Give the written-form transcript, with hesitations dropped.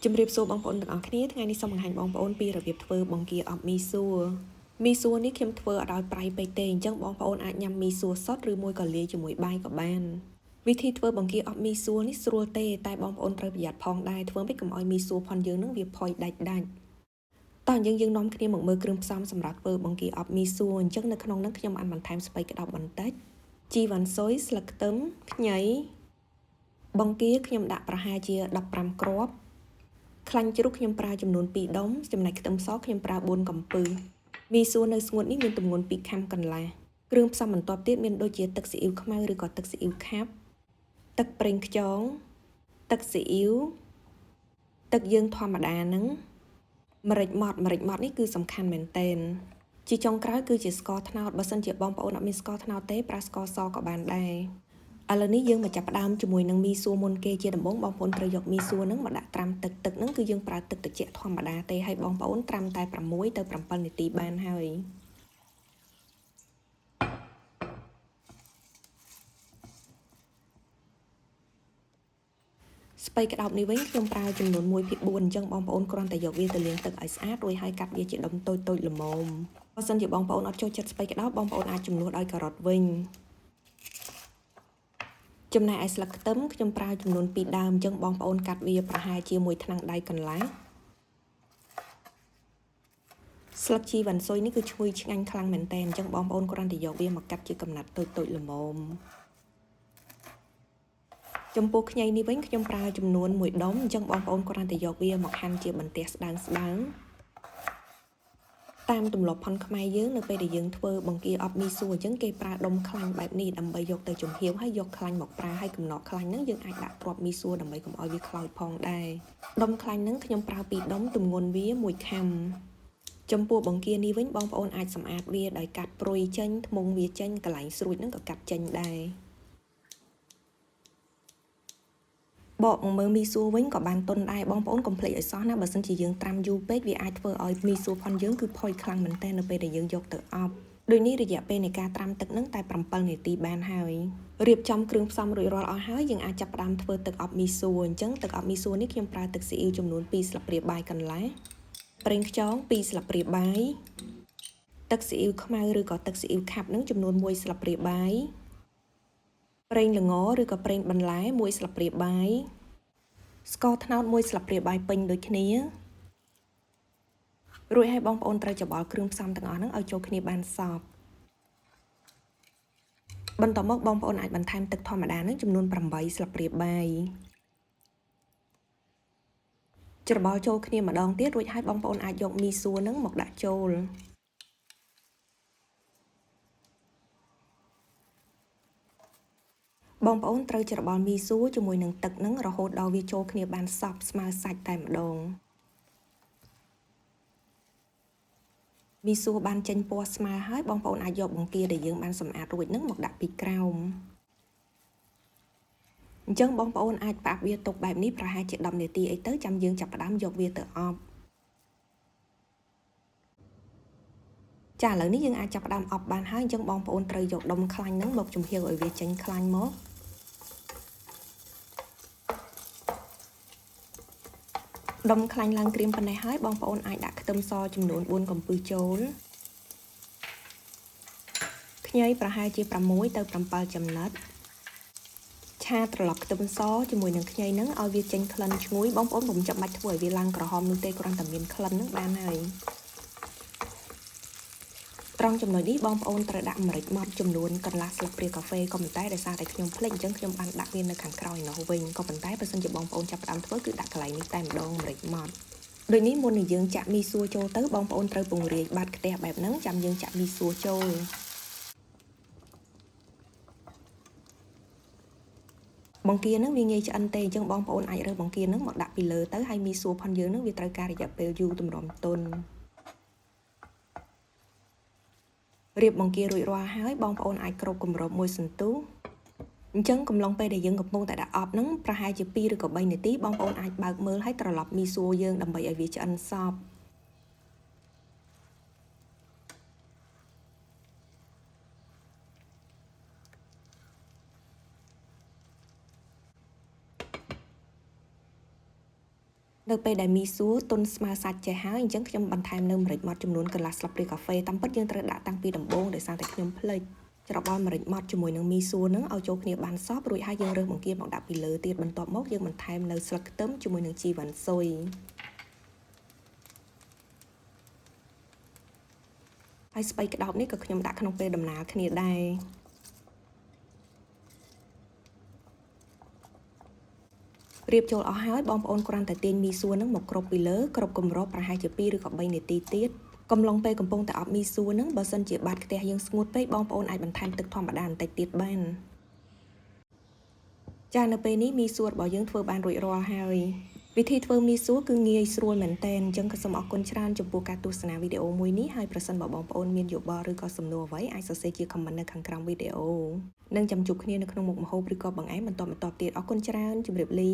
ជំរាបសួរបងប្អូនទាំងអស់គ្នាថ្ងៃនេះសូមបង្ហាញបងប្អូនពីរបៀបធ្វើបង្គាអប់មីសួរមីសួរនេះខ្ញុំធ្វើឲ្យដល់ប្រៃពេកទេអញ្ចឹងបងប្អូនអាចញ៉ាំមីសួរសុទ្ធឬមួយក៏លាយជាមួយបាយក៏បានវិធីធ្វើបង្គាអប់មីសួរនេះស្រួលទេតែបងប្អូនត្រូវប្រយ័ត្នផងដែរធ្វើមិនកុំឲ្យមីសួរផុនយើងនឹងវាផុយដាច់តោះយើងនាំគ្នាមកមើលគ្រឿងផ្សំសម្រាប់ធ្វើបង្គាអប់មីសួរអញ្ចឹងនៅក្នុងនោះខ្ញុំបានបន្ថែមស្ពៃក្តោបបន្តិចជីវ៉ាន់ស៊ុយស្លឹកខ្ទឹមខ្ញីបង្គាខ្ញុំដាក់ប្រហែលជា15គ្រាប់ខ្លាញ់ជ្រូកខ្ញុំប្រើចំនួន2ដុំចំណែកខ្ទឹមសខ្ញុំប្រើ4កំពឹសមីសួរនៅស្ងួតនេះមានទម្ងន់2ខាំកន្លះគ្រឿងផ្សំបន្ទាប់ទៀតមានដូចជាទឹកស៊ីអ៊ីវខ្មៅឬក៏ទឹកស៊ីអ៊ីវខាប់ទឹកប្រេងខ្យងទឹកស៊ីអ៊ីវទឹកយើងធម្មតាហ្នឹងម្រេចម៉ត់នេះគឺសំខាន់មែនទែនជាចុងក្រោយគឺជាស្ករត្នោតបើសិនជាបងប្អូនអត់មានស្ករត្នោតទេប្រើស្ករសក៏បានដែរឥឡូវនេះយើងមកចាប់ផ្ដើមជាមួយនឹងមីសួរមុនគេជាដំបូងបងប្អូនត្រូវយកមីសួរហ្នឹងមកដាក់ត្រាំទឹកហ្នឹងគឺយើងប្រើទឹកត្រជាក់ធម្មតាទេហើយបងប្អូនត្រាំតែ6ទៅ7នាទីបានហើយស្ពៃក្តោបនេះវិញខ្ញុំប្រើចំនួន1/4អញ្ចឹងបងប្អូនគ្រាន់តែយកវាទៅលាងទឹកឲ្យស្អាតរួចហើយកាត់វាជាដុំតូចល្មមបើសិនជាបងប្អូនអត់ចូលចិត្តស្ពៃក្តោបបងប្អូនអាចជំនួសដោយការ៉ុតវិញចំណែកឯស្លឹកខ្ទឹមខ្ញុំប្រើចំនួន2ដើមអញ្ចឹងបងប្អូនកាត់វាប្រហែលជាមួយថ្នាំងដៃកន្លះស្លឹកជីវ៉ាន់ស៊ុយនេះគឺឈ្ងុយឆ្ងាញ់ខ្លាំងមែនតើអញ្ចឹងបងប្អូនគ្រាន់តែយកវាមកកាត់ជាកំណាត់តូចល្មមចំពោះខ្ញីនេះវិញខ្ញុំប្រើចំនួន1ដុំអញ្ចឹងបងប្អូនគ្រាន់តែយកវាមកហាន់ជាបន្ទះស្ដើងតាមទម្លាប់ផុនខ្មែរយើងនៅពេលដែលយើងធ្វើបង្គាអប់មីសួរអញ្ចឹងគេប្រើដុំខ្លាញ់បែបនេះដើម្បីយកទៅចំហៀវហើយយកខ្លាញ់មកប្រើហើយកំណកខ្លាញ់ហ្នឹងយើងអាចដាក់ទ្រាប់មីសួរដើម្បីកុំឲ្យវាខ្លោចផងដែរដុំខ្លាញ់ហ្នឹងខ្ញុំប្រើ2ដុំទម្ងន់វា1ខាំចំពោះបង្គានេះវិញបងប្អូនអាចសម្អាតវាដោយកាត់ព្រុយចេញធ្មង់វាចេញកន្លែងស្រួចហ្នឹងក៏កាត់ចេញដែរបកមកមើលមីសួរវិញក៏បានទុនដែរបងប្អូនកុំភ្លេចឲ្យសោះណាបើសិនជាយើងត្រាំយូរពេកវាអាចធ្វើឲ្យមីសួរផុនយើងគឺផុយខ្លាំងមែនតើនៅពេលដែលយើងយកទៅអប់ដូចនេះរយៈពេលនៃការត្រាំទឹកហ្នឹងតែ7នាទីបានហើយរៀបចំគ្រឿងផ្សំរួចរាល់អស់ហើយយើងអាចចាប់ផ្ដើមធ្វើទឹកអប់មីសួរអញ្ចឹងទឹកអប់មីសួរនេះខ្ញុំប្រើទឹកស៊ីអ៊ីវចំនួន2ស្លាបព្រាបាយកន្លះប្រេងខ្យង2ស្លាបព្រាបាយទឹកស៊ីអ៊ីវខ្មៅឬក៏ទឹកស៊ីអ៊ីវខាប់ហ្នឹងចំនួន1ស្លាបព្រាបាយប្រេងល្ងឬក៏ប្រេងបន្លែ1ស្លាបព្រាបាយស្ករត្នោត1ស្លាបព្រាបាយពេញដូចគ្នារួចហើយបងប្អូនត្រូវច្របល់គ្រឿងផ្សំទាំងអស់ហ្នឹងឲ្យចូលគ្នាបានសព្វបន្តមកបងប្អូនអាចបន្ថែមទឹកធម្មតានឹងចំនួន8ស្លាបព្រាបាយច្របល់ចូលគ្នាម្ដងទៀតរួចហើយបងប្អូនអាចយកមីសួរហ្នឹងមកដាក់ចូលបងប្អូនត្រូវច្របល់មីសួរជាមួយនឹងទឹកហ្នឹងរហូតដល់វាចូលគ្នាបានសព្វស្មើសាច់តែម្ដងមីសួរបានចេញពណ៌ស្មើហើយបងប្អូនអាចយកបង្គាដែលយើងបានសម្អាតរួចហ្នឹងមកដាក់ពីក្រោមអញ្ចឹងបងប្អូនអាចផ្អាប់វាទុកបែបនេះប្រហែលជា10នាទីអីទៅចាំយើងចាប់ផ្ដើមយកវាទៅអប់ចាឥឡូវនេះយើងអាចចាប់ផ្ដើមអប់បានហើយអញ្ចឹងបងប្អូនត្រូវយកដុំខ្លាញ់ហ្នឹងមកចំហៀវឲ្យវាចេញខ្លាញ់មកដុំខ្លាញ់ឡើងក្រៀមប៉ុណ្ណេះហើយបងប្អូនអាចដាក់ខ្ទឹមសចំនួន4កំពឹសចូលខ្ញីប្រហែលជា6ទៅ7ចំណិតឆាត្រឡប់ខ្ទឹមសជាមួយនឹងខ្ញីហ្នឹងឲ្យវាចេញក្លិនឈ្ងុយបងប្អូនមិនចាំបាច់ធ្វើឲ្យវាឡើងក្រហមនោះទេគ្រាន់តែមានក្លិនហ្នឹងបានហើយត្រង់ចំណុចនេះបងប្អូនត្រូវដាក់ម្រេចម៉ត់ចំនួនកន្លះស្លាបព្រាកាហ្វេក៏ប៉ុន្តែដោយសារតែខ្ញុំភ្លេចអញ្ចឹងខ្ញុំបានដាក់វានៅខាងក្រោយនោះវិញក៏ប៉ុន្តែបើសិនជាបងប្អូនចាប់ផ្ដើមធ្វើគឺដាក់កន្លែងនេះតែម្ដងម្រេចម៉ត់ដូចនេះមុននឹងយើងចាក់មីសួរចូលទៅបងប្អូនត្រូវពង្រាយបាតខ្ទះបែបហ្នឹងចាំយើងចាក់មីសួរចូលបង្គាហ្នឹងវាងាយឆ្អិនទេអញ្ចឹងបងប្អូនអាចរើសបង្គាហ្នឹងមកដាក់ពីលើទៅហើយមីសួរផុនយើងហ្នឹងវាត្រូវការរយៈពេលយូរទម្រាំទន់រៀបបង្គារួចរាល់ហើយបងប្អូនអាចគ្របគម្របមួយសន្ទុះអញ្ចឹងកំឡុងពេលដែលយើងកំពុងតែដាក់អប់ហ្នឹងប្រហែលជា2ឬក៏3នាទីបងប្អូនអាចបើកមើលហើយត្រឡប់មីសួរយើងដើម្បីឲ្យវាឆ្អិនសព្វ នៅពេលដែលមីសួរទុនស្មើសាច់ចេះហើយអញ្ចឹងខ្ញុំបន្ថែមនៅម្រេចម៉ត់ចំនួនកន្លះស្លាបព្រាកាហ្វេតាមពិតយើងត្រូវដាក់តាំងពីដំបូងដោយសារតែខ្ញុំភ្លេចច្របល់ម្រេចម៉ត់ជាមួយនឹងមីសួរនឹងឲ្យចូលគ្នាបានសព្វរួចហើយយើងរើសបង្គាមកដាក់ពីលើទៀតបន្ទាប់មកយើងបន្ថែមនៅស្លឹកខ្ទឹមជាមួយនឹងជីវ៉ាន់ស៊ុយហើយស្ពៃក្តោបនេះក៏ខ្ញុំដាក់ក្នុងពេលដំណើរគ្នាដែររៀបចូលអស់ហើយបងប្អូនគ្រាន់តែទាញមីសួរនឹងមកគ្របពីលើគ្របគម្របប្រហែលជា2ឬក៏3នាទីទៀតកំឡុងពេលកំពុងតែអប់មីសួរនឹងបើសិនជាបាតខ្ទះយើងស្ងួតពេកបងប្អូនអាចបន្ថែមទឹកធម្មតាបន្តិចទៀតបានចានៅពេលនេះមីសួររបស់យើងធ្វើបានរួចរាល់ហើយវិធីធ្វើមីសួរគឺងាយស្រួលមែនទែនអញ្ចឹងក៏សូមអរគុណច្រើនចំពោះការទស្សនាវីដេអូមួយនេះហើយប្រសិនបើបងប្អូនមានយោបល់ឬក៏សំណួរអ្វីអាចសរសេរជា comment នៅខាងក្រោមវីដេអូនិងចាំជួបគ្នានៅក្នុងមុខម្ហូបឬក៏បង្អែមបន្តទៀតអរគុណច្រើនជម្រាបលា